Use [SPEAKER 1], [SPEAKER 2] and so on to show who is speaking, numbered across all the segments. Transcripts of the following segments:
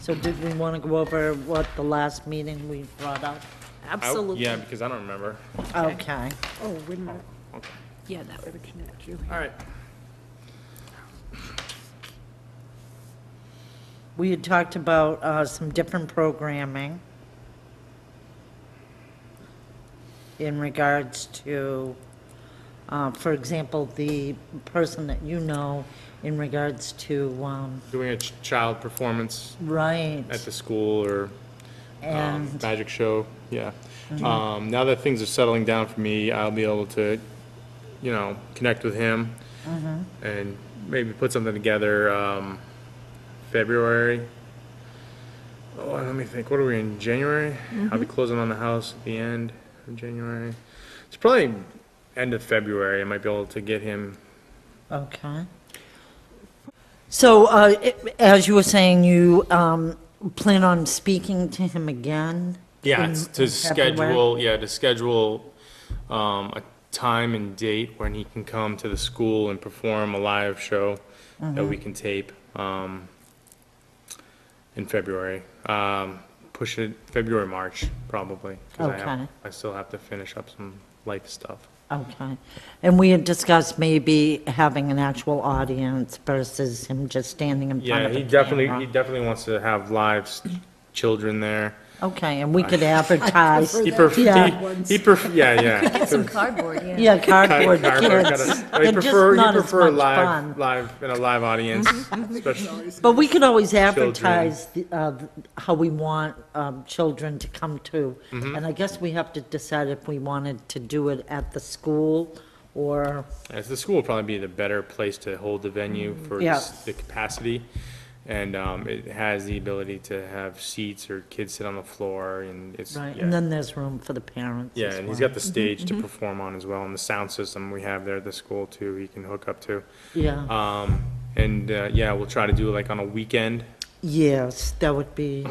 [SPEAKER 1] So did we want to go over what the last meeting we brought up?
[SPEAKER 2] Absolutely.
[SPEAKER 3] Yeah, because I don't remember.
[SPEAKER 1] Okay.
[SPEAKER 4] Oh, wait a minute.
[SPEAKER 3] Okay.
[SPEAKER 4] Yeah, that would connect you.
[SPEAKER 3] All right.
[SPEAKER 1] We had talked about some different programming in regards to, for example, the person that you know in regards to,
[SPEAKER 3] Doing a child performance
[SPEAKER 1] right,
[SPEAKER 3] at the school or
[SPEAKER 1] and,
[SPEAKER 3] magic show, yeah. Now that things are settling down for me, I'll be able to, connect with him and maybe put something together, February. Oh, let me think, what are we in, January? I'll be closing on the house at the end of January. It's probably end of February, I might be able to get him.
[SPEAKER 1] okay. So, as you were saying, you plan on speaking to him again?
[SPEAKER 3] Yeah,
[SPEAKER 1] in-
[SPEAKER 3] it's to
[SPEAKER 1] in February?
[SPEAKER 3] schedule a time and date when he can come to the school and perform a live show that we can tape in February. Push it February, March, probably. 'Cause
[SPEAKER 1] Okay.
[SPEAKER 3] I still have to finish up some life stuff.
[SPEAKER 1] Okay. And we had discussed maybe having an actual audience versus him just standing in front
[SPEAKER 3] Yeah,
[SPEAKER 1] of a
[SPEAKER 3] he
[SPEAKER 1] camera.
[SPEAKER 3] definitely wants to have children there.
[SPEAKER 1] Okay, and we could advertise.
[SPEAKER 3] He
[SPEAKER 4] that.
[SPEAKER 3] pref-
[SPEAKER 1] Yeah.
[SPEAKER 3] yeah.
[SPEAKER 2] Some cardboard, yeah.
[SPEAKER 1] Yeah, cardboard
[SPEAKER 3] Cardboard,
[SPEAKER 1] kids.
[SPEAKER 3] he
[SPEAKER 1] They're just
[SPEAKER 3] prefer
[SPEAKER 1] not as much
[SPEAKER 3] live,
[SPEAKER 1] fun.
[SPEAKER 3] in a live audience, especially.
[SPEAKER 1] But we could always advertise how we want children to come to.
[SPEAKER 3] Mm-hmm.
[SPEAKER 1] And I guess we have to decide if we wanted to do it at the school or,
[SPEAKER 3] As the school will probably be the better place to hold the venue for
[SPEAKER 1] Yeah.
[SPEAKER 3] the capacity. And it has the ability to have seats or kids sit on the floor and it's,
[SPEAKER 1] right,
[SPEAKER 3] yeah.
[SPEAKER 1] and then there's room for the parents
[SPEAKER 3] Yeah,
[SPEAKER 1] as
[SPEAKER 3] and he's
[SPEAKER 1] well.
[SPEAKER 3] got the stage to perform on as well, and the sound system we have there at the school too, he can hook up to.
[SPEAKER 1] Yeah,
[SPEAKER 3] Yeah, we'll try to do it like on a weekend.
[SPEAKER 1] yes, that would be,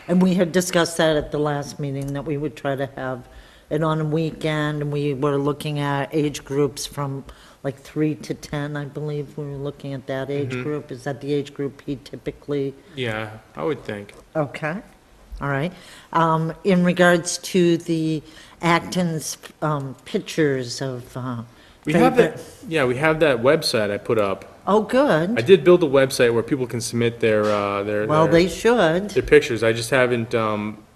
[SPEAKER 1] and we had discussed that at the last meeting, that we would try to have it on a weekend, and we were looking at age groups from like 3 to 10, I believe we were looking at that age group. Is that the age group he typically?
[SPEAKER 3] Yeah, I would think.
[SPEAKER 1] Okay, all right. In regards to the Acton's pictures of
[SPEAKER 3] We have
[SPEAKER 1] favorite.
[SPEAKER 3] that, yeah, we have that website I put up.
[SPEAKER 1] Oh,
[SPEAKER 3] I
[SPEAKER 1] good.
[SPEAKER 3] did build a website where people can submit their,
[SPEAKER 1] Well, they should.
[SPEAKER 3] their pictures. I just haven't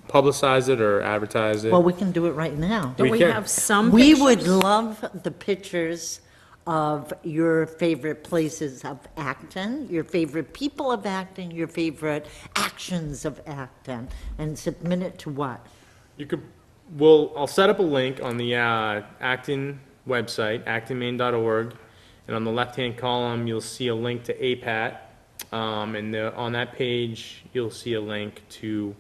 [SPEAKER 3] publicized it or advertised it.
[SPEAKER 1] Well, we can do it right now.
[SPEAKER 4] Don't
[SPEAKER 3] We
[SPEAKER 4] we
[SPEAKER 3] can.
[SPEAKER 4] have some
[SPEAKER 1] We
[SPEAKER 4] pictures?
[SPEAKER 1] would love the pictures of your favorite places of Acton, your favorite people of Acton, your favorite actions of Acton, and submit it to what?
[SPEAKER 3] You could, I'll set up a link on the Acton website, actonmaine.org, and on the left-hand column, you'll see a link to APAT. And on that page, you'll see a link to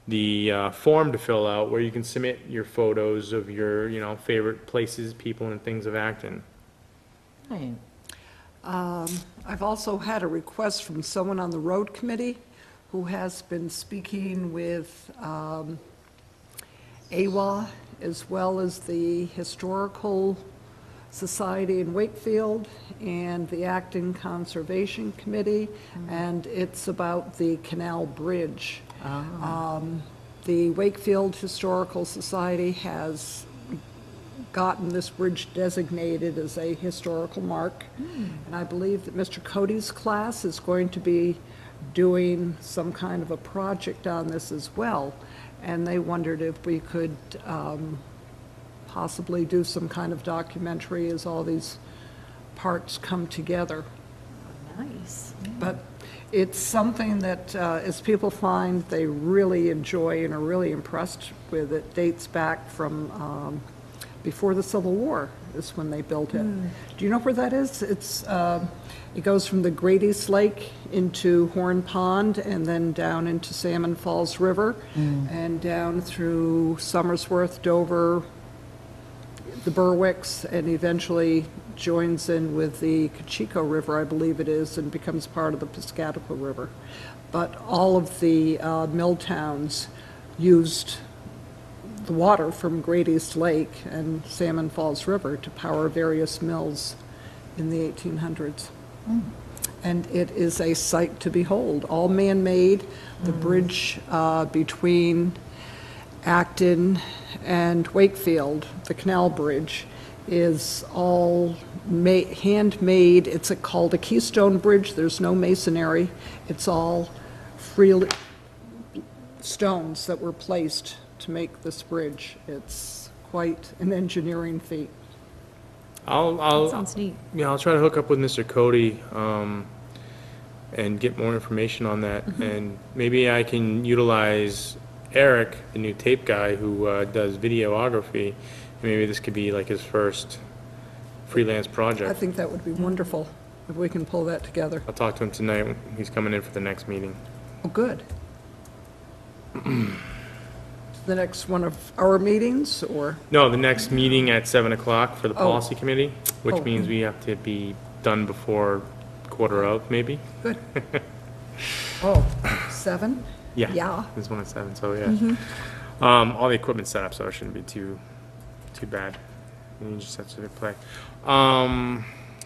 [SPEAKER 3] the form to fill out where you can submit your photos of your, favorite places, people, and things of Acton.
[SPEAKER 1] Right.
[SPEAKER 4] I've also had a request from someone on the road committee who has been speaking with AWA as well as the Historical Society in Wakefield and the Acton Conservation Committee, and it's about the Canal Bridge. The Wakefield Historical Society has gotten this bridge designated as a historical mark. And I believe that Mr. Cody's class is going to be doing some kind of a project on this as well. And they wondered if we could possibly do some kind of documentary as all these parts come together.
[SPEAKER 2] Nice.
[SPEAKER 4] But it's something that, as people find, they really enjoy and are really impressed with. It dates back from before the Civil War is when they built it. Do you know where that is? It goes from the Great East Lake into Horn Pond and then down into Salmon Falls River and down through Somersworth, Dover, the Berwicks, and eventually joins in with the Cocheco River, I believe it is, and becomes part of the Piscataqua River. But all of the mill towns used the water from Great East Lake and Salmon Falls River to power various mills in the 1800s. and it is a sight to behold, all man-made. The bridge between Acton and Wakefield, the canal bridge, is all handmade. It's called a Keystone Bridge. There's no masonry. It's all freely stones that were placed to make this bridge. It's quite an engineering feat.
[SPEAKER 3] I'll
[SPEAKER 2] Sounds neat.
[SPEAKER 3] Yeah, I'll try to hook up with Mr. Cody, and get more information on that. And maybe I can utilize Eric, the new tape guy who does videography. Maybe this could be like his first freelance
[SPEAKER 4] I
[SPEAKER 3] project.
[SPEAKER 4] think that would be wonderful if we can pull that together.
[SPEAKER 3] I'll talk to him tonight. He's coming in for the next meeting.
[SPEAKER 4] Oh, good. The next one of our meetings, or?
[SPEAKER 3] No, the next meeting at 7 o'clock for the
[SPEAKER 4] Oh.
[SPEAKER 3] policy committee, which
[SPEAKER 4] Oh.
[SPEAKER 3] means we have to be done before quarter of, maybe?
[SPEAKER 4] Good. Oh, 7?
[SPEAKER 3] Yeah.
[SPEAKER 4] Yeah.
[SPEAKER 3] This one at 7, so yeah. All the equipment's set up, so it shouldn't be too bad. You just have to play.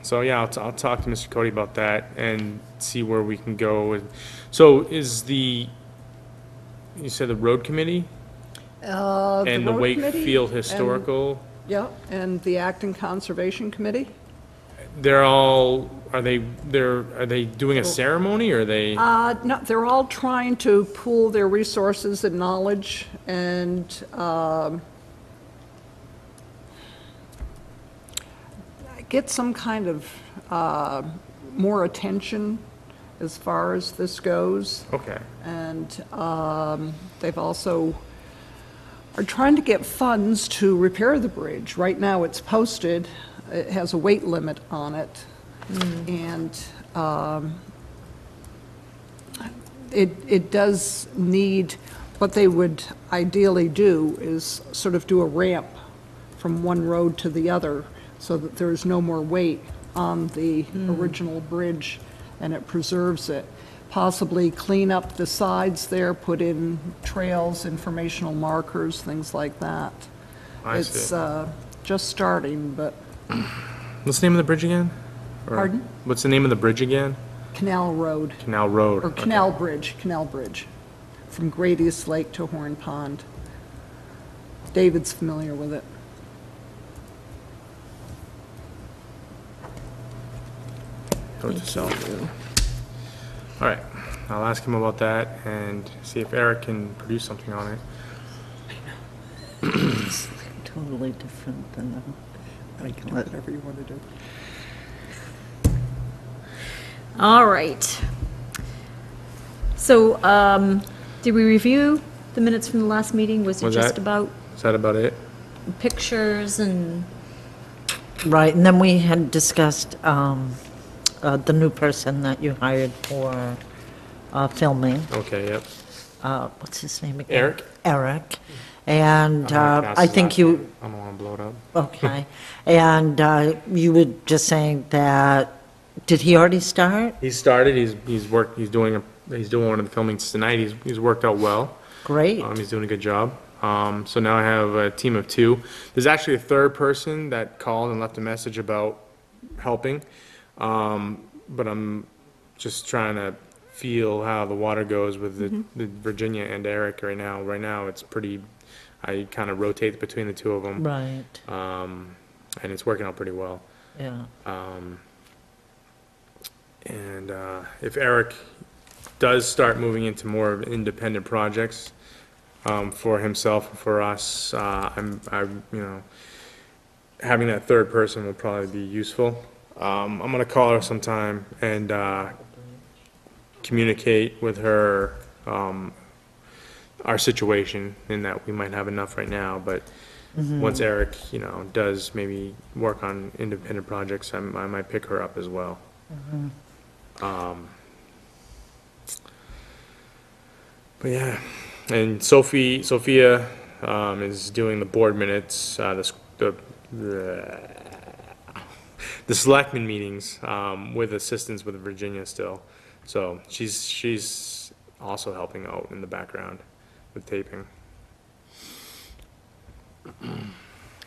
[SPEAKER 3] So yeah, I'll talk to Mr. Cody about that and see where we can go with. So you said the road committee and the
[SPEAKER 4] road committee
[SPEAKER 3] Wakefield
[SPEAKER 4] and-
[SPEAKER 3] Historical,
[SPEAKER 4] Yeah, and the Acton Conservation Committee?
[SPEAKER 3] are they doing a ceremony, or are they?
[SPEAKER 4] No, they're all trying to pool their resources and knowledge and get some kind of more attention as far as this goes.
[SPEAKER 3] Okay,
[SPEAKER 4] And they've also are trying to get funds to repair the bridge. Right now, it's posted, it has a weight limit on it. And it does need, what they would ideally do is sort of do a ramp from one road to the other so that there's no more weight on the original bridge and it preserves it. Possibly clean up the sides there, put in trails, informational markers, things like that.
[SPEAKER 3] I
[SPEAKER 4] It's
[SPEAKER 3] see.
[SPEAKER 4] just starting, but
[SPEAKER 3] What's the name of the bridge again? Or-
[SPEAKER 4] Pardon?
[SPEAKER 3] What's the name of the bridge again?
[SPEAKER 4] Canal Road,
[SPEAKER 3] Canal Road.
[SPEAKER 4] or
[SPEAKER 3] Okay.
[SPEAKER 4] Canal Bridge, from Grady's Lake to Horn Pond. David's familiar with it.
[SPEAKER 3] Note to self. All right, I'll ask him about that and see if Eric can produce something on it.
[SPEAKER 1] It's totally different than,
[SPEAKER 4] I can do whatever you want to do.
[SPEAKER 2] All right. So, did we review the minutes from the last meeting? Was it
[SPEAKER 3] Was
[SPEAKER 2] just
[SPEAKER 3] that-
[SPEAKER 2] about
[SPEAKER 3] Is that about it?
[SPEAKER 2] pictures and,
[SPEAKER 1] right, and then we had discussed the new person that you hired for filming.
[SPEAKER 3] Okay, yep.
[SPEAKER 1] What's his name again?
[SPEAKER 3] Eric?
[SPEAKER 1] Eric. And
[SPEAKER 3] I'm gonna pass
[SPEAKER 1] I
[SPEAKER 3] his
[SPEAKER 1] think
[SPEAKER 3] last
[SPEAKER 1] you,
[SPEAKER 3] name. I don't want to blow it up.
[SPEAKER 1] okay. And you were just saying that, did he already start?
[SPEAKER 3] He's started, he's worked, he's doing one of the filmings tonight, he's worked out well.
[SPEAKER 1] Great.
[SPEAKER 3] He's doing a good job. So now I have a team of 2. There's actually a third person that called and left a message about helping. But I'm just trying to feel how the water goes with the Virginia and Eric right now. Right now, it's pretty, I kind of rotate between the 2 of them.
[SPEAKER 1] Right,
[SPEAKER 3] And it's working out pretty well.
[SPEAKER 1] yeah.
[SPEAKER 3] And if Eric does start moving into more of independent projects for himself and for us, having that third person will probably be useful. I'm gonna call her sometime and communicate with her our situation, in that we might have enough right now, but once Eric, does maybe work on independent projects, I might pick her up as well. But yeah, and Sophia is doing the board minutes, the selectmen meetings, with assistance with Virginia still. So she's also helping out in the background with taping.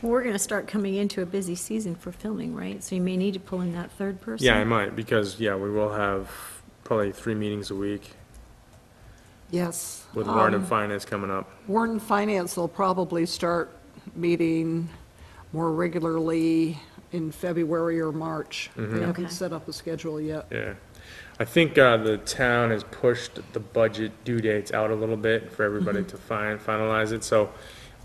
[SPEAKER 2] Well, we're gonna start coming into a busy season for filming, right? So you may need to pull in that third person.
[SPEAKER 3] Yeah, I might, because, yeah, we will have probably 3 meetings a week
[SPEAKER 4] Yes.
[SPEAKER 3] with warrant and finance coming up.
[SPEAKER 4] Warrant and Finance will probably start meeting more regularly in February or March. They
[SPEAKER 2] Okay.
[SPEAKER 4] haven't set up a schedule yet.
[SPEAKER 3] Yeah. I think the town has pushed the budget due dates out a little bit for everybody to finalize it, so,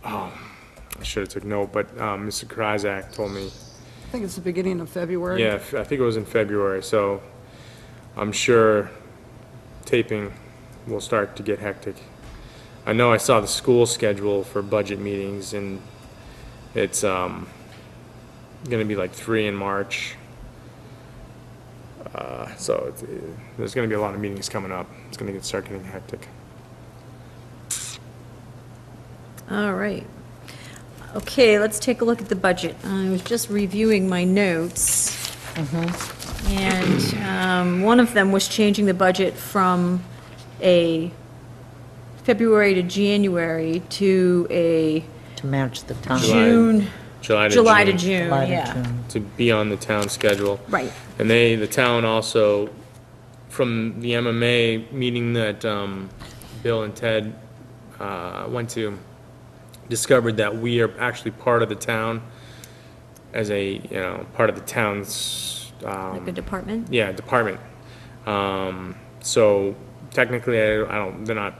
[SPEAKER 3] I should have took note, but Mr. Kryzak told me,
[SPEAKER 4] I think it's the beginning of February.
[SPEAKER 3] yeah, I think it was in February, so I'm sure taping will start to get hectic. I know I saw the school schedule for budget meetings, and it's gonna be like 3 in March. So there's gonna be a lot of meetings coming up. It's gonna start getting hectic.
[SPEAKER 2] All right. Okay, let's take a look at the budget. I was just reviewing my notes. And one of them was changing the budget from a February to January to a
[SPEAKER 1] To match the time.
[SPEAKER 2] June,
[SPEAKER 3] July to
[SPEAKER 2] July to
[SPEAKER 3] June,
[SPEAKER 2] June,
[SPEAKER 1] July to
[SPEAKER 2] yeah.
[SPEAKER 1] June.
[SPEAKER 3] to be on the town schedule.
[SPEAKER 2] Right.
[SPEAKER 3] And the town also, from the MMA meeting that Bill and Ted went to, discovered that we are actually part of the town as a, part of the town's,
[SPEAKER 2] Like a department?
[SPEAKER 3] yeah, department. So technically, they're not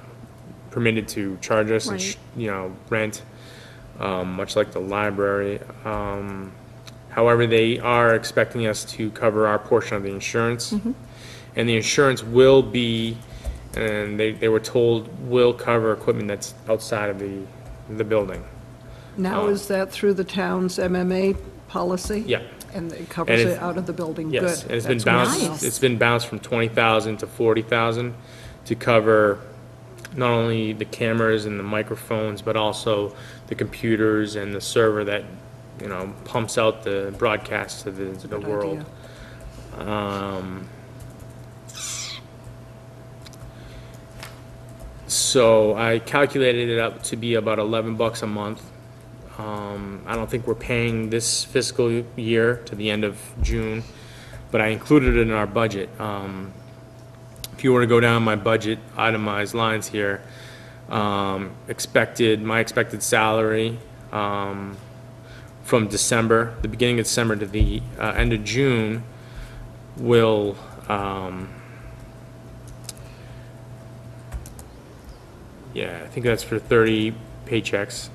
[SPEAKER 3] permitted to charge us, and
[SPEAKER 2] Right.
[SPEAKER 3] rent, much like the library. However, they are expecting us to cover our portion of the insurance. And the insurance will be, and they were told, will cover equipment that's outside of the building.
[SPEAKER 4] Now, is that through the town's MMA policy?
[SPEAKER 3] Yeah.
[SPEAKER 4] And it
[SPEAKER 3] And
[SPEAKER 4] covers
[SPEAKER 3] it's-
[SPEAKER 4] it out of the building?
[SPEAKER 3] Yes,
[SPEAKER 4] Good.
[SPEAKER 3] and it's been
[SPEAKER 4] That's what I
[SPEAKER 3] bounced,
[SPEAKER 4] know.
[SPEAKER 3] it's been bounced from 20,000 to 40,000 to cover not only the cameras and the microphones, but also the computers and the server that, pumps out the broadcast to the
[SPEAKER 4] Good
[SPEAKER 3] world.
[SPEAKER 4] idea.
[SPEAKER 3] So I calculated it up to be about $11 a month. I don't think we're paying this fiscal year to the end of June, but I included it in our budget. If you were to go down my budget itemized lines here, my expected salary from December, the beginning of December to the end of June will, I think that's for 30 paychecks.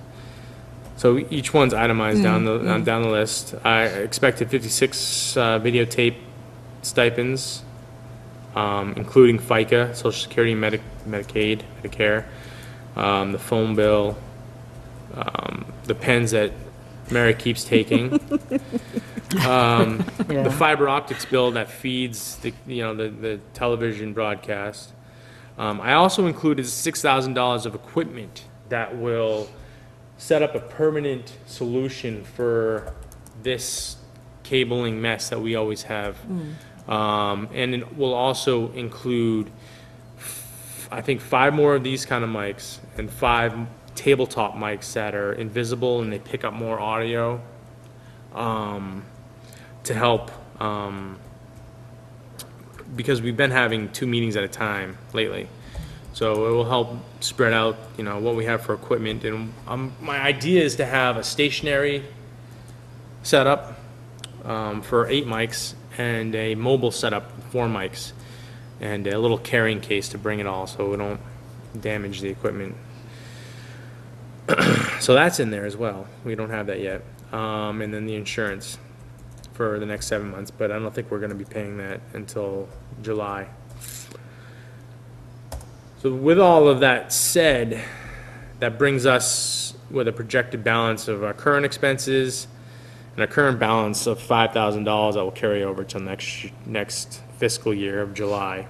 [SPEAKER 3] So each one's itemized down the list. I expected 56 videotape stipends, including FICA, Social Security, Medicaid, Medicare, the phone bill, the pens that Mary keeps taking, the fiber optics bill that feeds the television broadcast. I also included $6,000 of equipment that will set up a permanent solution for this cabling mess that we always have. And it will also include, I think, 5 more of these kind of mics and 5 tabletop mics that are invisible and they pick up more audio to help, because we've been having 2 meetings at a time lately. So it will help spread out, what we have for equipment. And my idea is to have a stationary setup for 8 mics and a mobile setup, 4 mics, and a little carrying case to bring it all so we don't damage the equipment. So that's in there as well. We don't have that yet. And then the insurance for the next 7 months, but I don't think we're going to be paying that until July. So with all of that said, that brings us with a projected balance of our current expenses and a current balance of $5,000 that will carry over till next fiscal year of July.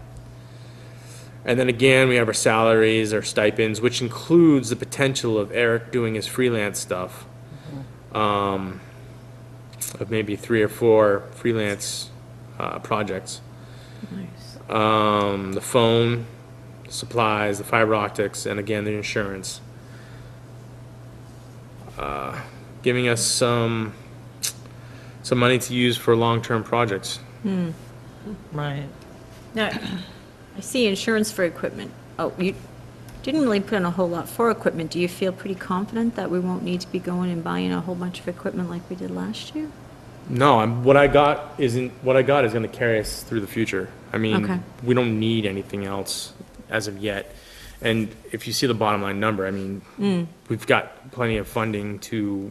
[SPEAKER 3] And then again, we have our salaries, our stipends, which includes the potential of Eric doing his freelance stuff, of maybe 3 or 4 freelance projects.
[SPEAKER 2] Nice.
[SPEAKER 3] The phone, supplies, the fiber optics, and again, the insurance. giving us some money to use for long-term projects.
[SPEAKER 1] Right.
[SPEAKER 2] Now, I see insurance for equipment. Oh, you didn't really put in a whole lot for equipment. Do you feel pretty confident that we won't need to be going and buying a whole bunch of equipment like we did last year?
[SPEAKER 3] No, what I got is gonna carry us through the future. I
[SPEAKER 2] Okay.
[SPEAKER 3] mean, we don't need anything else as of yet. And if you see the bottom line number, I mean, we've got plenty of funding to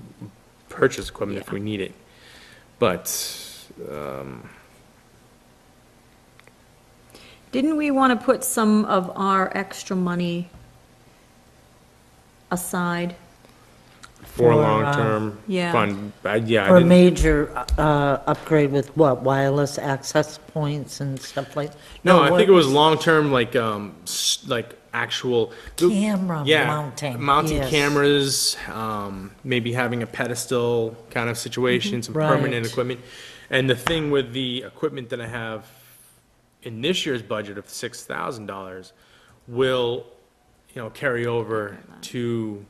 [SPEAKER 3] purchase equipment if we need it. But,
[SPEAKER 2] Didn't we want to put some of our extra money aside?
[SPEAKER 3] for a
[SPEAKER 1] For,
[SPEAKER 3] long-term
[SPEAKER 2] yeah.
[SPEAKER 3] fund, yeah, I
[SPEAKER 1] For a
[SPEAKER 3] didn't,
[SPEAKER 1] major upgrade with what, wireless access points and stuff like?
[SPEAKER 3] no, I
[SPEAKER 1] what
[SPEAKER 3] think it was long-term, like, like actual.
[SPEAKER 1] Camera
[SPEAKER 3] Yeah,
[SPEAKER 1] mounting,
[SPEAKER 3] mounting
[SPEAKER 1] yes.
[SPEAKER 3] cameras, maybe having a pedestal kind of situation, some permanent
[SPEAKER 1] Right.
[SPEAKER 3] equipment. And the thing with the equipment that I have in this year's budget of $6,000 will, carry over to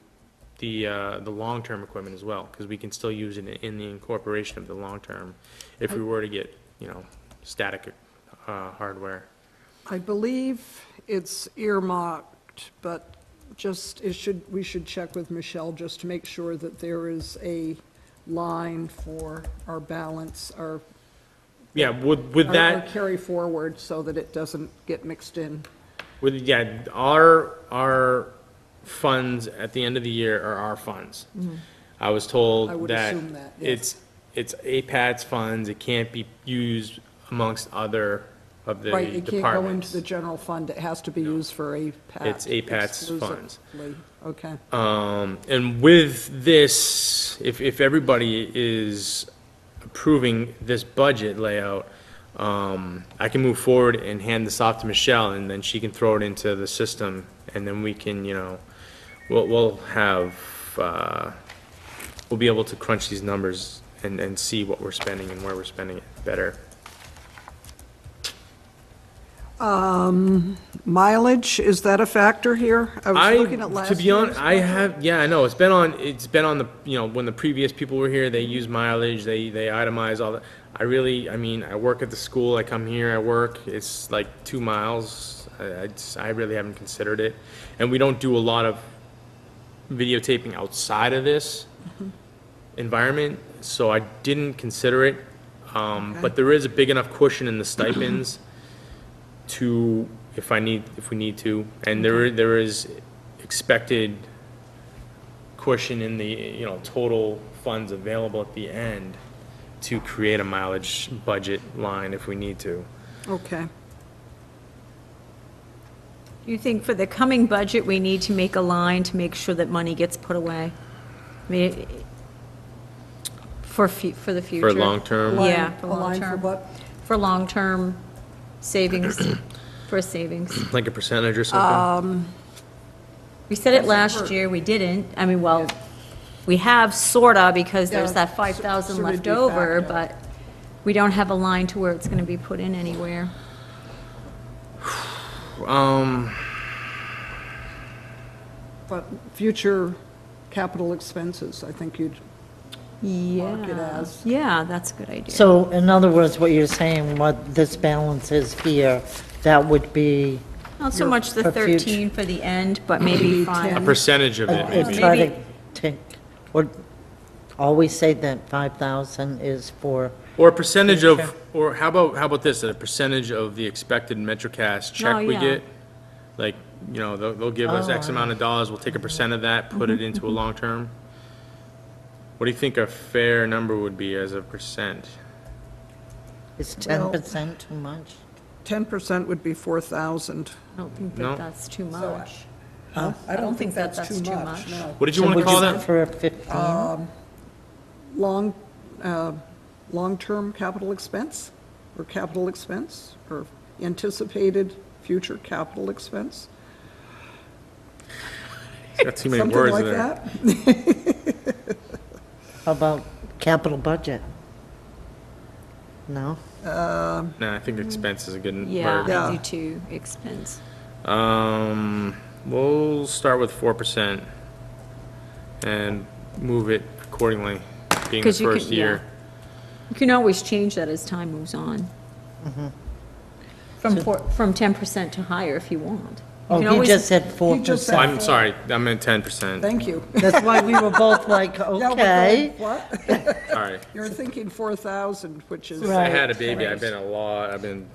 [SPEAKER 3] the long-term equipment as well, because we can still use it in the incorporation of the long-term if we were to get, static hardware.
[SPEAKER 4] I believe it's earmarked, but we should check with Michelle just to make sure that there is a line for our balance, our
[SPEAKER 3] Yeah, with
[SPEAKER 4] our
[SPEAKER 3] that,
[SPEAKER 4] carry forward, so that it doesn't get mixed in.
[SPEAKER 3] our funds at the end of the year are our funds. I was
[SPEAKER 4] I
[SPEAKER 3] told
[SPEAKER 4] would
[SPEAKER 3] that
[SPEAKER 4] assume that, yes.
[SPEAKER 3] it's APAT's funds, it can't be used amongst other of the
[SPEAKER 4] Right, it can't go into
[SPEAKER 3] departments.
[SPEAKER 4] the general fund, it has to be used for APAT.
[SPEAKER 3] It's APAT's funds.
[SPEAKER 4] exclusively. Okay.
[SPEAKER 3] And with this, if everybody is approving this budget layout, I can move forward and hand this off to Michelle, and then she can throw it into the system, and then we can, we'll have, we'll be able to crunch these numbers and see what we're spending and where we're spending it better.
[SPEAKER 4] Mileage, is that a factor here? I was looking at last
[SPEAKER 3] To be honest,
[SPEAKER 4] year's
[SPEAKER 3] I
[SPEAKER 4] budget.
[SPEAKER 3] have, yeah, I know, it's been on the, when the previous people were here, they use mileage, they itemize all that. I mean, I work at the school, I come here, I work, it's like 2 miles. I really haven't considered it. And we don't do a lot of videotaping outside of this environment, so I didn't consider it. But there is a big enough cushion in the stipends to, if we need to, and there is expected cushion in the, total funds available at the end to create a mileage budget line if we need to.
[SPEAKER 4] Okay.
[SPEAKER 2] Do you think for the coming budget, we need to make a line to make sure that money gets put away? I mean, for the future?
[SPEAKER 3] For long-term,
[SPEAKER 2] Yeah, for
[SPEAKER 4] A line for
[SPEAKER 2] long-term.
[SPEAKER 4] what?
[SPEAKER 2] For long-term savings, for savings.
[SPEAKER 3] like a percentage or something?
[SPEAKER 2] We said it last year, we didn't. I mean, well, we have sorta, because there's
[SPEAKER 4] Yeah,
[SPEAKER 2] that 5,000
[SPEAKER 4] sort of
[SPEAKER 2] left
[SPEAKER 4] de
[SPEAKER 2] over,
[SPEAKER 4] facto.
[SPEAKER 2] but we don't have a line to where it's gonna be put in anywhere.
[SPEAKER 4] But future capital expenses, I think you'd mark it
[SPEAKER 2] Yeah,
[SPEAKER 4] as.
[SPEAKER 2] yeah, that's a good idea.
[SPEAKER 1] So in other words, what you're saying, what this balance is here, that would be,
[SPEAKER 2] Not so much the
[SPEAKER 1] for future-
[SPEAKER 2] 13 for the end, but maybe
[SPEAKER 4] Maybe
[SPEAKER 3] A
[SPEAKER 2] 5.
[SPEAKER 3] percentage of it,
[SPEAKER 1] and
[SPEAKER 3] maybe.
[SPEAKER 1] try to
[SPEAKER 2] Maybe-
[SPEAKER 1] take, or always say that 5,000 is for,
[SPEAKER 3] Or a percentage of,
[SPEAKER 1] Sure.
[SPEAKER 3] or how about this, a percentage of the expected MetroCast check we
[SPEAKER 2] yeah.
[SPEAKER 3] get? Like, they'll give us X amount of dollars, we'll take a percent of that, put it into a long-term. What do you think a fair number would be as a percent?
[SPEAKER 1] is 10% too much?
[SPEAKER 4] 10% would be 4,000.
[SPEAKER 2] I don't think
[SPEAKER 3] No.
[SPEAKER 2] that that's too much.
[SPEAKER 4] I don't think that's
[SPEAKER 2] that's
[SPEAKER 4] too
[SPEAKER 2] too
[SPEAKER 4] much,
[SPEAKER 2] much.
[SPEAKER 4] no.
[SPEAKER 3] What did you want to call that?
[SPEAKER 1] For a 15?
[SPEAKER 4] Long-term capital expense, or capital expense, or anticipated future capital expense?
[SPEAKER 3] It's got too many
[SPEAKER 4] Something
[SPEAKER 3] words
[SPEAKER 4] like
[SPEAKER 3] in there.
[SPEAKER 4] that?
[SPEAKER 1] How about capital budget? No?
[SPEAKER 3] No, I think expense is a good
[SPEAKER 2] Yeah,
[SPEAKER 3] word.
[SPEAKER 4] Yeah.
[SPEAKER 2] I do too, expense.
[SPEAKER 3] We'll start with 4% and move it accordingly, being the
[SPEAKER 2] 'Cause you
[SPEAKER 3] first
[SPEAKER 2] can-
[SPEAKER 3] year.
[SPEAKER 2] yeah. You can always change that as time moves on.
[SPEAKER 1] Mm-hmm.
[SPEAKER 2] From 10% to higher if you want. You
[SPEAKER 1] Oh,
[SPEAKER 2] can
[SPEAKER 1] he
[SPEAKER 2] always-
[SPEAKER 1] just said
[SPEAKER 4] He just
[SPEAKER 1] 4%.
[SPEAKER 4] said-
[SPEAKER 3] I'm sorry, I meant 10%.
[SPEAKER 4] Thank you.
[SPEAKER 1] That's why we were both like,
[SPEAKER 4] Yeah, we're
[SPEAKER 1] okay.
[SPEAKER 4] going, what?
[SPEAKER 3] Sorry.
[SPEAKER 4] You're thinking 4,000, which is.
[SPEAKER 1] Right.
[SPEAKER 3] I had a baby, I've been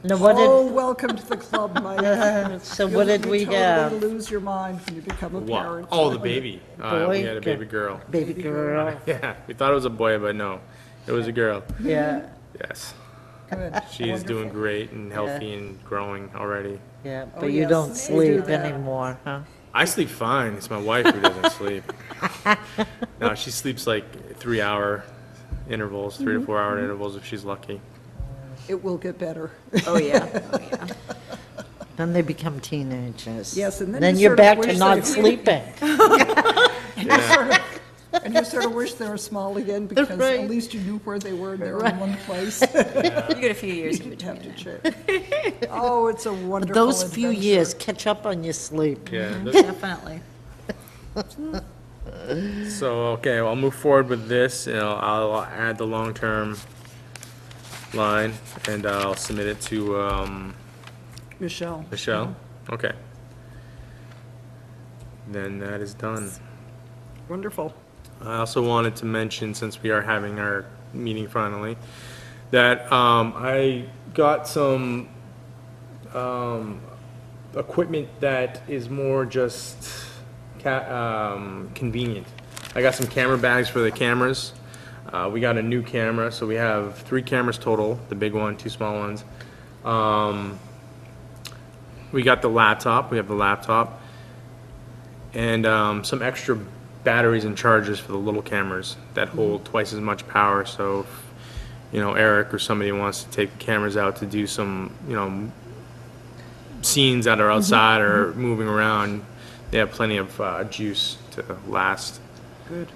[SPEAKER 1] Now, what
[SPEAKER 4] Oh,
[SPEAKER 1] did,
[SPEAKER 4] welcome to the club, Mike.
[SPEAKER 1] so what did we
[SPEAKER 4] You
[SPEAKER 1] have?
[SPEAKER 4] totally lose your mind when you become a
[SPEAKER 3] what?
[SPEAKER 4] parent.
[SPEAKER 3] Oh, the baby. We
[SPEAKER 1] Boy?
[SPEAKER 3] had a baby girl.
[SPEAKER 1] Baby girl,
[SPEAKER 3] Yeah, we thought it was a boy, but no, it was a girl.
[SPEAKER 1] yeah,
[SPEAKER 3] Yes.
[SPEAKER 4] Good.
[SPEAKER 3] She is doing
[SPEAKER 4] Wonderful.
[SPEAKER 3] great and healthy and growing already.
[SPEAKER 1] yeah,
[SPEAKER 4] Oh,
[SPEAKER 1] but you
[SPEAKER 4] yes,
[SPEAKER 1] don't
[SPEAKER 4] they do
[SPEAKER 1] sleep
[SPEAKER 4] that.
[SPEAKER 1] anymore, huh?
[SPEAKER 3] I sleep fine. It's my wife who doesn't sleep. No, she sleeps like 3-hour intervals, 3 to 4 hour intervals if she's lucky.
[SPEAKER 4] It will get better.
[SPEAKER 2] Oh, yeah, oh, yeah.
[SPEAKER 1] Then they become teenagers.
[SPEAKER 4] Yes, and then
[SPEAKER 1] Then
[SPEAKER 4] you
[SPEAKER 1] you're
[SPEAKER 4] sort of
[SPEAKER 1] back to
[SPEAKER 4] wish
[SPEAKER 1] not
[SPEAKER 4] they-
[SPEAKER 1] sleeping.
[SPEAKER 3] Yeah.
[SPEAKER 4] And you sort of wish they were small again because
[SPEAKER 1] Right.
[SPEAKER 4] at least you knew where they were and they were in one place.
[SPEAKER 2] You get a few years in
[SPEAKER 4] You'd have to
[SPEAKER 2] between.
[SPEAKER 4] check. Oh, it's a wonderful
[SPEAKER 1] Those few
[SPEAKER 4] adventure.
[SPEAKER 1] years, catch up on your sleep.
[SPEAKER 3] Yeah.
[SPEAKER 2] Definitely.
[SPEAKER 3] So, okay, I'll move forward with this, and I'll add the long-term line, and I'll submit it to,
[SPEAKER 4] Michelle.
[SPEAKER 3] Michelle. Okay. Then that is done.
[SPEAKER 4] Wonderful.
[SPEAKER 3] I also wanted to mention, since we are having our meeting finally, that I got some equipment that is more just convenient. I got some camera bags for the cameras. We got a new camera, so we have 3 cameras total, the big one, 2 small ones. We got the laptop, we have the laptop, and some extra batteries and chargers for the little cameras that hold twice as much power. So, if, you know, Eric or somebody wants to take the cameras out to do some, you know, scenes that are outside or moving around, they have plenty of juice to last.
[SPEAKER 4] Good.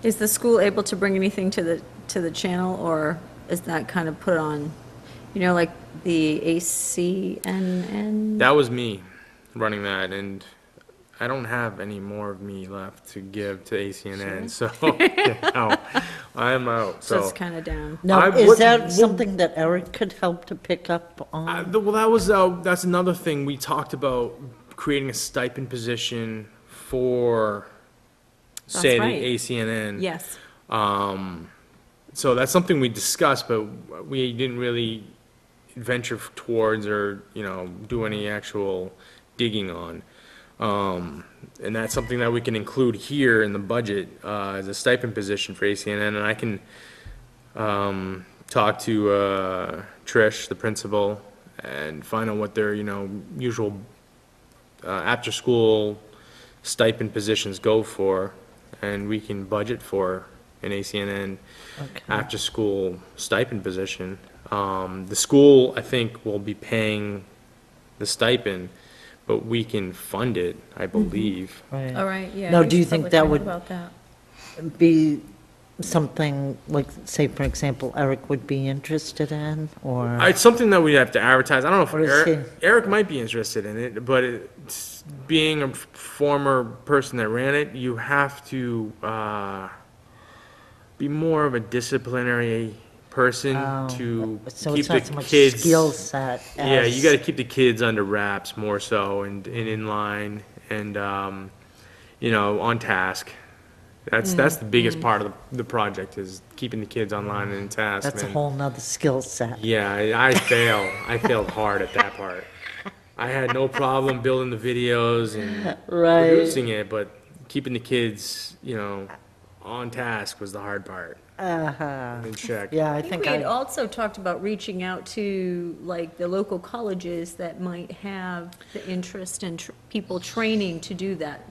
[SPEAKER 2] Is the school able to bring anything to the channel, or is that kind of put on, you know, like the ACNN?
[SPEAKER 3] That was me running that, and I don't have any more of me left to give to ACNN, so, no, I'm out,
[SPEAKER 2] So
[SPEAKER 3] so.
[SPEAKER 2] it's kind of down.
[SPEAKER 1] Now,
[SPEAKER 3] I
[SPEAKER 1] is
[SPEAKER 3] would-
[SPEAKER 1] that something that Eric could help to pick up on?
[SPEAKER 3] Well, that's another thing, we talked about creating a stipend position for, say,
[SPEAKER 2] That's right.
[SPEAKER 3] the ACNN.
[SPEAKER 2] Yes.
[SPEAKER 3] So that's something we discussed, but we didn't really venture towards or, you know, do any actual digging on. And that's something that we can include here in the budget, as a stipend position for ACNN, and I can, talk to, Trish, the principal, and find out what their, you know, usual, after-school stipend positions go for, and we can budget for an ACNN
[SPEAKER 1] Okay.
[SPEAKER 3] after-school stipend position. The school, I think, will be paying the stipend, but we can fund it, I believe.
[SPEAKER 1] Right.
[SPEAKER 2] All right, yeah.
[SPEAKER 1] Now,
[SPEAKER 2] we
[SPEAKER 1] do you
[SPEAKER 2] should
[SPEAKER 1] think
[SPEAKER 2] probably
[SPEAKER 1] that
[SPEAKER 2] find
[SPEAKER 1] would-
[SPEAKER 2] out about that.
[SPEAKER 1] Be something, like, say, for example, Eric would be interested in, or?
[SPEAKER 3] It's something that we have to advertise. I don't know
[SPEAKER 1] What
[SPEAKER 3] if
[SPEAKER 1] is
[SPEAKER 3] Eric might be interested in it, but it's, being a former person that ran it, you have to be more of a disciplinary person to
[SPEAKER 1] So
[SPEAKER 3] keep
[SPEAKER 1] it's not
[SPEAKER 3] the
[SPEAKER 1] so much
[SPEAKER 3] kids.
[SPEAKER 1] skill set
[SPEAKER 3] Yeah, you
[SPEAKER 1] as-
[SPEAKER 3] got to keep the kids under wraps more so and in line and, you know, on task. That's the biggest part of the project is keeping the kids online and in task.
[SPEAKER 1] That's a
[SPEAKER 3] and-
[SPEAKER 1] whole nother skill set.
[SPEAKER 3] Yeah, I failed hard at that part. I had no problem building the videos and
[SPEAKER 1] Right.
[SPEAKER 3] producing it, but keeping the kids, you know, on task was the hard part. In check.
[SPEAKER 1] Yeah, I
[SPEAKER 2] I think
[SPEAKER 1] think
[SPEAKER 2] we had
[SPEAKER 1] I,
[SPEAKER 2] also talked about reaching out to, like, the local colleges that might have the interest in people training to do that,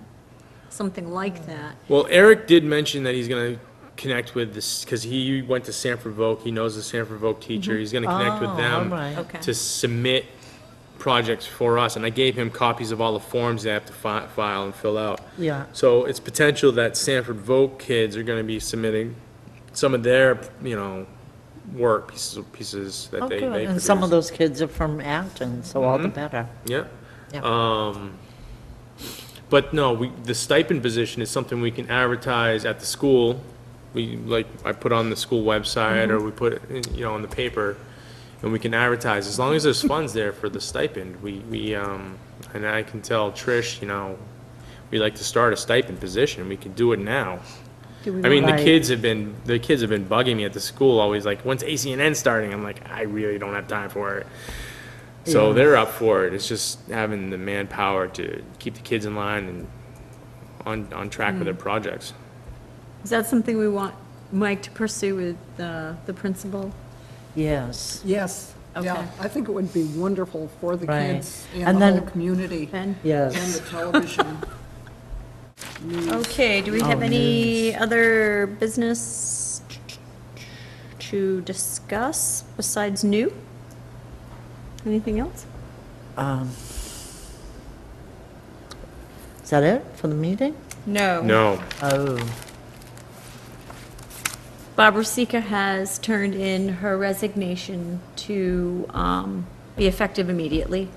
[SPEAKER 2] something like that.
[SPEAKER 3] Well, Eric did mention that he's gonna connect with this, because he went to Sanford Voc, he knows the Sanford Voc teacher, he's gonna connect with
[SPEAKER 1] Oh,
[SPEAKER 3] them
[SPEAKER 1] all right.
[SPEAKER 2] Okay.
[SPEAKER 3] to submit projects for us, and I gave him copies of all the forms they have to file and fill out.
[SPEAKER 1] yeah,
[SPEAKER 3] So it's potential that Sanford Voc kids are gonna be submitting some of their, you know, work pieces that
[SPEAKER 1] oh,
[SPEAKER 3] they
[SPEAKER 1] good, and
[SPEAKER 3] produce.
[SPEAKER 1] some of those kids are from Acton, so all the better.
[SPEAKER 3] Yeah.
[SPEAKER 1] Yeah.
[SPEAKER 3] But no, the stipend position is something we can advertise at the school. I put on the school website, or we put it, in the paper, and we can advertise, as long as there's funds there for the stipend. And I can tell Trish, we like to start a stipend position, we can do it now. I mean, the
[SPEAKER 1] Right.
[SPEAKER 3] kids have been bugging me at the school, always like, when's ACNN starting? I'm like, I really don't have time for it. So
[SPEAKER 1] Yeah.
[SPEAKER 3] they're up for it. It's just having the manpower to keep the kids in line and on track with their projects.
[SPEAKER 2] Is that something we want Mike to pursue with the principal?
[SPEAKER 1] Yes,
[SPEAKER 4] Yes, yeah,
[SPEAKER 2] Okay.
[SPEAKER 4] I think it would be wonderful for the
[SPEAKER 1] Right.
[SPEAKER 4] kids
[SPEAKER 1] And
[SPEAKER 4] and the
[SPEAKER 1] then-
[SPEAKER 4] whole community.
[SPEAKER 2] Ben?
[SPEAKER 1] yes.
[SPEAKER 4] And the television. news.
[SPEAKER 2] Okay, do we have
[SPEAKER 1] Oh,
[SPEAKER 2] any other business to discuss besides new? Anything else?
[SPEAKER 1] Is that it for the meeting?
[SPEAKER 2] No.
[SPEAKER 3] No,
[SPEAKER 1] Oh,
[SPEAKER 2] Barbara Sika has turned in her resignation to be effective immediately.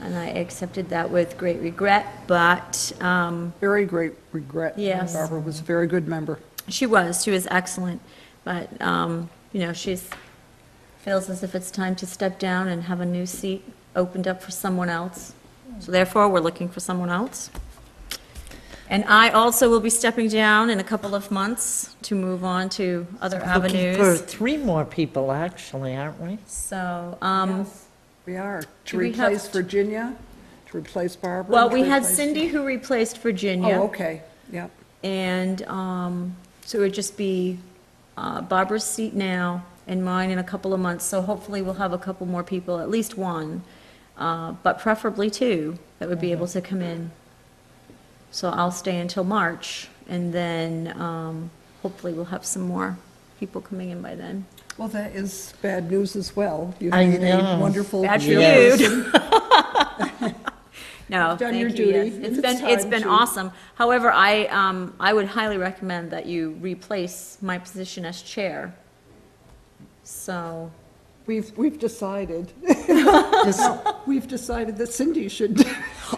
[SPEAKER 2] And I accepted that with great regret, but
[SPEAKER 4] Very great regret.
[SPEAKER 2] Yes.
[SPEAKER 4] Barbara was a very good member.
[SPEAKER 2] she was excellent. But, she's, feels as if it's time to step down and have a new seat opened up for someone else. So therefore, we're looking for someone else. And I also will be stepping down in a couple of months to move on to other
[SPEAKER 1] looking for
[SPEAKER 2] avenues.
[SPEAKER 1] 3 more people, actually, aren't we?
[SPEAKER 2] So,
[SPEAKER 4] We are, to
[SPEAKER 2] Do we have
[SPEAKER 4] replace
[SPEAKER 2] to-
[SPEAKER 4] Virginia, to replace Barbara.
[SPEAKER 2] well,
[SPEAKER 4] to
[SPEAKER 2] we had
[SPEAKER 4] replace-
[SPEAKER 2] Cindy who replaced Virginia.
[SPEAKER 4] Oh, okay, yep.
[SPEAKER 2] And so it would just be Barbara's seat now and mine in a couple of months. So hopefully we'll have a couple more people, at least one, but preferably 2, that would be able to come in. So I'll stay until March, and then hopefully we'll have some more people coming in by then.
[SPEAKER 4] Well, that is bad news as well. You've
[SPEAKER 1] I
[SPEAKER 4] made a
[SPEAKER 1] know.
[SPEAKER 4] wonderful.
[SPEAKER 2] Bad for
[SPEAKER 1] Yes.
[SPEAKER 2] you. No,
[SPEAKER 4] You've done
[SPEAKER 2] thank
[SPEAKER 4] your
[SPEAKER 2] you,
[SPEAKER 4] duty,
[SPEAKER 2] yes.
[SPEAKER 4] and
[SPEAKER 2] It's
[SPEAKER 4] it's
[SPEAKER 2] been
[SPEAKER 4] time to-
[SPEAKER 2] awesome. However, I would highly recommend that you replace my position as chair. So,
[SPEAKER 4] We've decided,
[SPEAKER 1] Just-
[SPEAKER 4] we've decided that Cindy should.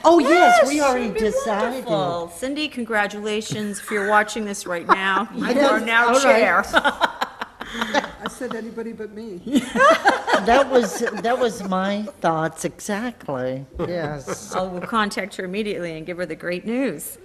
[SPEAKER 1] Oh, yes, we
[SPEAKER 2] Yes,
[SPEAKER 1] already
[SPEAKER 2] should be
[SPEAKER 1] decided.
[SPEAKER 2] wonderful. Cindy, congratulations if you're watching this right now. You are
[SPEAKER 1] Yes,
[SPEAKER 2] now
[SPEAKER 1] all right.
[SPEAKER 2] chair.
[SPEAKER 4] I said anybody but me.
[SPEAKER 1] That was my thoughts, exactly, yes.
[SPEAKER 2] I will contact her immediately and give her the great news.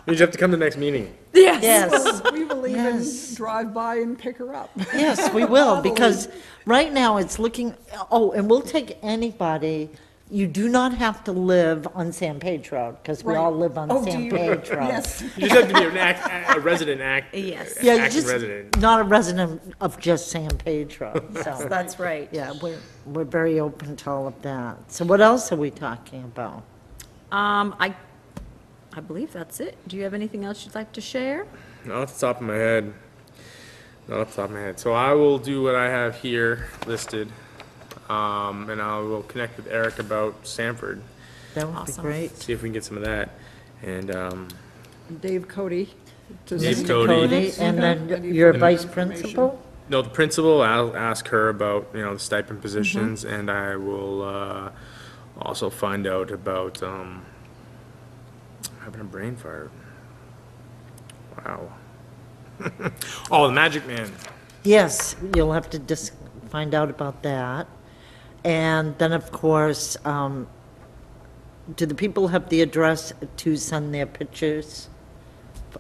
[SPEAKER 3] you just have to come to the next meeting.
[SPEAKER 2] Yes.
[SPEAKER 1] Yes,
[SPEAKER 4] We will even
[SPEAKER 1] Yes.
[SPEAKER 4] drive by and pick her up.
[SPEAKER 1] yes, we will, because right now it's looking, and we'll take anybody. You do not have to live on San Page Road, because we all
[SPEAKER 4] Right.
[SPEAKER 1] live on
[SPEAKER 4] Oh, do
[SPEAKER 1] San
[SPEAKER 4] you?
[SPEAKER 1] Page Road.
[SPEAKER 4] Yes.
[SPEAKER 3] You just have to be a resident
[SPEAKER 2] Yes.
[SPEAKER 1] Yeah, you
[SPEAKER 3] acting
[SPEAKER 1] just,
[SPEAKER 3] resident.
[SPEAKER 1] not a resident of just San Page Road, so,
[SPEAKER 2] That's right.
[SPEAKER 1] yeah, we're very open to all of that. So what else are we talking about?
[SPEAKER 2] I believe that's it. Do you have anything else you'd like to share?
[SPEAKER 3] Not off the top of my head. Not off the top of my head. So I will do what I have here listed, and I will connect with Eric about Sanford,
[SPEAKER 1] That would be
[SPEAKER 2] Awesome.
[SPEAKER 1] great.
[SPEAKER 3] see if we can get some of that. And
[SPEAKER 4] Dave Cody. to
[SPEAKER 3] Dave
[SPEAKER 4] send-
[SPEAKER 3] Cody.
[SPEAKER 1] Cody, and
[SPEAKER 4] Any
[SPEAKER 1] then your
[SPEAKER 4] further
[SPEAKER 1] vice
[SPEAKER 4] information?
[SPEAKER 1] principal?
[SPEAKER 3] no, the principal, I'll ask her about, the stipend positions, and I will also find out about having a brain fart. Wow. Oh, the Magic Man.
[SPEAKER 1] Yes, you'll have to just find out about that. And then, of course, do the people have the address to send their pictures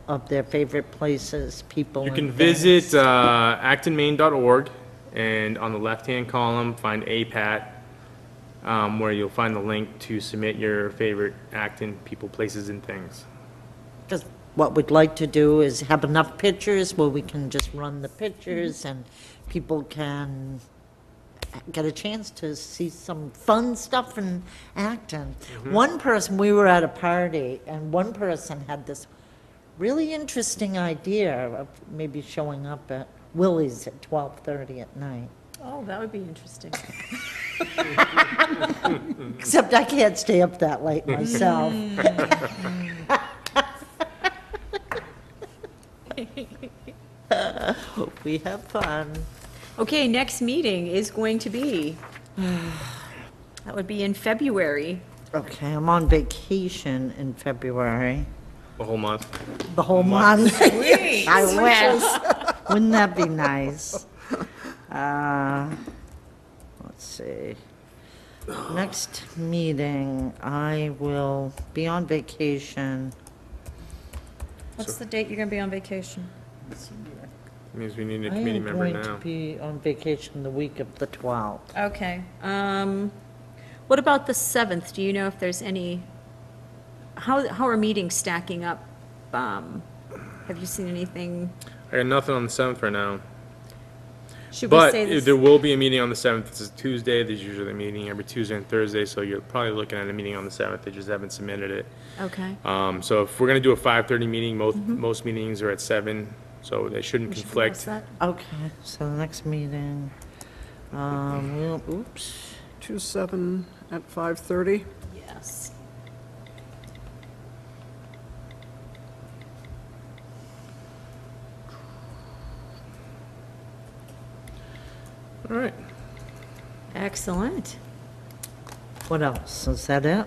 [SPEAKER 1] of their favorite places, people?
[SPEAKER 3] You
[SPEAKER 1] and
[SPEAKER 3] can
[SPEAKER 1] things?
[SPEAKER 3] visit actonmaine.org, and on the left-hand column, find APAT, where you'll find the link to submit your favorite Acton people, places, and things.
[SPEAKER 1] Because what we'd like to do is have enough pictures where we can just run the pictures and people can get a chance to see some fun stuff in Acton. One person, we were at a party, and one person had this really interesting idea of maybe showing up at Willie's at 12:30 at night.
[SPEAKER 2] Oh, that would be interesting.
[SPEAKER 1] Except I can't stay up that late myself. Hope we have fun.
[SPEAKER 2] Okay, next meeting is going to be, that would be in February.
[SPEAKER 1] Okay, I'm on vacation in February,
[SPEAKER 3] The whole month.
[SPEAKER 1] the whole month. I wish. Wouldn't that be nice? Let's see. Next meeting, I will be on vacation.
[SPEAKER 2] What's the date you're going to be on vacation?
[SPEAKER 3] Means we need a
[SPEAKER 1] I
[SPEAKER 3] committee
[SPEAKER 1] am
[SPEAKER 3] member
[SPEAKER 1] going to
[SPEAKER 3] now.
[SPEAKER 1] be on vacation the week of the 12th.
[SPEAKER 2] Okay. What about the 7th? Do you know if there's any, how are meetings stacking up? Have you seen anything?
[SPEAKER 3] I got nothing on the 7th right now.
[SPEAKER 2] Should we
[SPEAKER 3] But
[SPEAKER 2] say this?
[SPEAKER 3] there will be a meeting on the 7th. It's a Tuesday. There's usually a meeting every Tuesday and Thursday, so you're probably looking at a meeting on the 7th. They just haven't submitted it.
[SPEAKER 2] Okay.
[SPEAKER 3] So if we're going to do a 5:30 meeting, most meetings are at 7, so they shouldn't
[SPEAKER 2] We should
[SPEAKER 3] conflict.
[SPEAKER 2] post that.
[SPEAKER 1] Okay, so the next meeting, oops.
[SPEAKER 4] 2/7 at 5:30.
[SPEAKER 2] Yes.
[SPEAKER 3] All right.
[SPEAKER 2] Excellent.
[SPEAKER 1] What else? Is that it?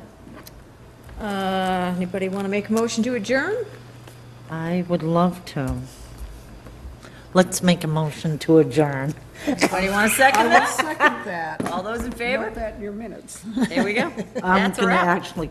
[SPEAKER 2] Anybody want to make a motion to adjourn?
[SPEAKER 1] I would love to. Let's make a motion to adjourn.
[SPEAKER 2] Anybody want to second
[SPEAKER 4] I will
[SPEAKER 2] that?
[SPEAKER 4] second that.
[SPEAKER 2] All those in favor?
[SPEAKER 4] Note that in your minutes.
[SPEAKER 2] There we go.
[SPEAKER 1] I'm
[SPEAKER 2] That's a
[SPEAKER 1] going to
[SPEAKER 2] wrap.
[SPEAKER 1] actually